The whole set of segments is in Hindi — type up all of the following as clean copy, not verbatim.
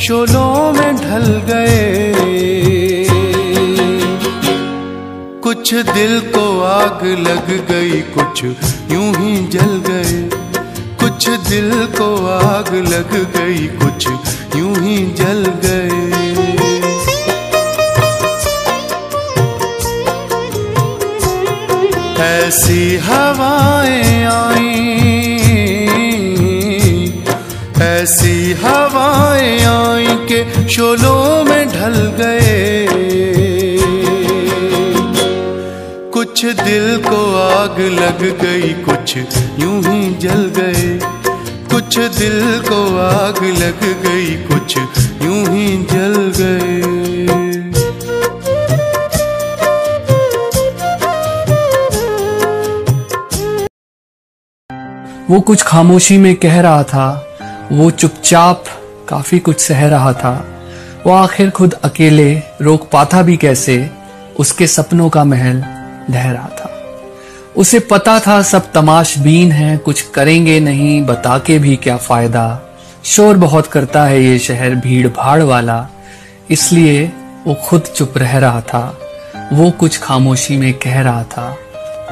शोलों में ढल गए। कुछ दिल को आग लग गई, कुछ यूं ही जल गए। कुछ दिल को आग लग गई, कुछ यूं ही जल गए। ऐसी हवाएं आईं, ऐसी हवाएं आईं के शोलों में ढल गए। कुछ दिल को आग लग गई, कुछ यूं ही जल गए। कुछ दिल को आग लग गई, कुछ यूं ही जल गए। वो कुछ खामोशी में कह रहा था, वो चुपचाप काफी कुछ सह रहा था। वो आखिर खुद अकेले रोक पाता भी कैसे, उसके सपनों का महल ढह रहा था। उसे पता था सब तमाशबीन है, कुछ करेंगे नहीं, बता के भी क्या फायदा। शोर बहुत करता है ये शहर भीड़ भाड़ वाला, इसलिए वो खुद चुप रह रहा था। वो कुछ खामोशी में कह रहा था,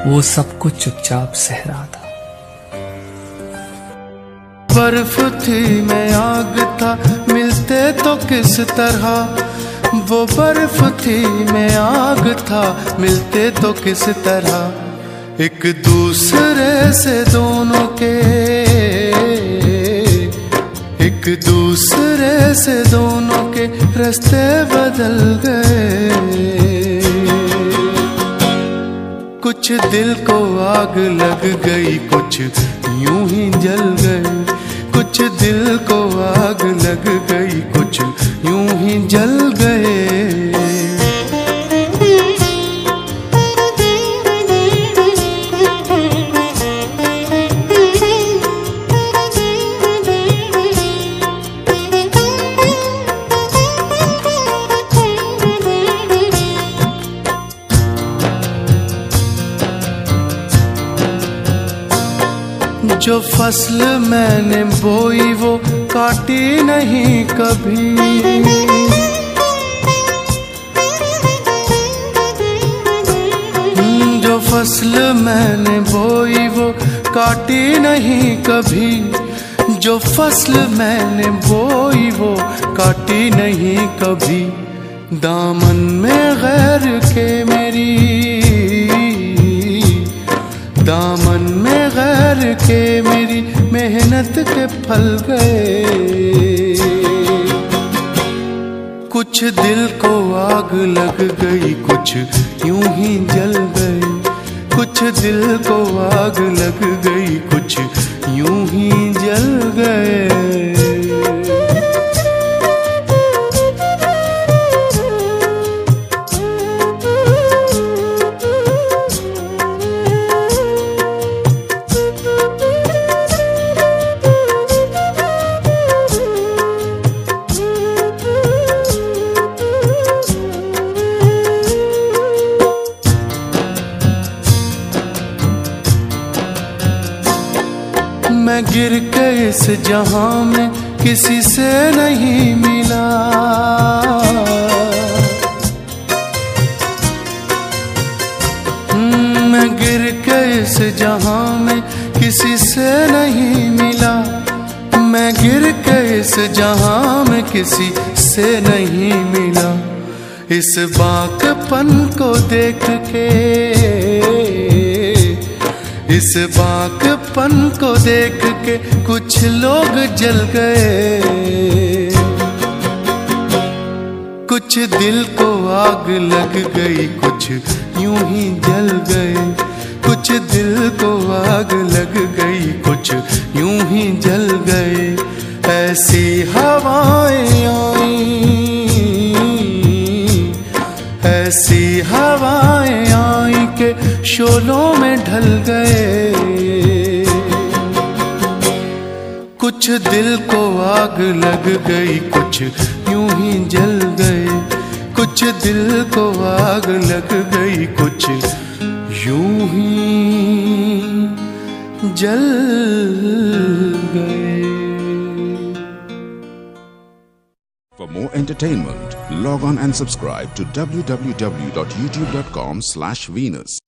वो सब कुछ चुपचाप सह रहा था। बर्फ थी मैं आग था, मिलते तो किस तरह। वो बर्फ थी मैं आग था, मिलते तो किस तरह। एक दूसरे से दोनों के, एक दूसरे से दोनों के रास्ते बदल गए। कुछ दिल को आग लग गई, कुछ यूं ही जल गए। कुछ दिल को आग लग गई, कुछ यूं ही जल गए। जो फसल मैंने बोई वो काटी नहीं कभी। जो फसल मैंने बोई वो काटी नहीं कभी। जो फसल मैंने बोई वो काटी नहीं कभी। दामन में गैर के मेरी, दामन में गैर के मेरी मेहनत के फल गए। कुछ दिल को आग लग गई, कुछ यूं ही जल गए। कुछ दिल को आग लग गई, कुछ यूं ही जल गए। मैं गिर के इस जहां में किसी से नहीं मिला। मैं गिर के इस जहां में किसी से नहीं मिला। मैं गिर के इस जहां में किसी से नहीं मिला। इस बाकपन को देख के, इस बाकपन को देख के कुछ लोग जल गए। कुछ दिल को आग लग गई, कुछ यूं ही जल गए। कुछ दिल को आग लग गई, कुछ यूं ही जल गए। ऐसी हवाएं आईं, ऐसी हवाएं आईं के शोलों में ढल गए। कुछ दिल को आग लग गई, कुछ यूं ही जल गए। कुछ दिल को आग लग गई, कुछ यूं ही जल गए। entertainment. Log on and subscribe to www.youtube.com/Venus.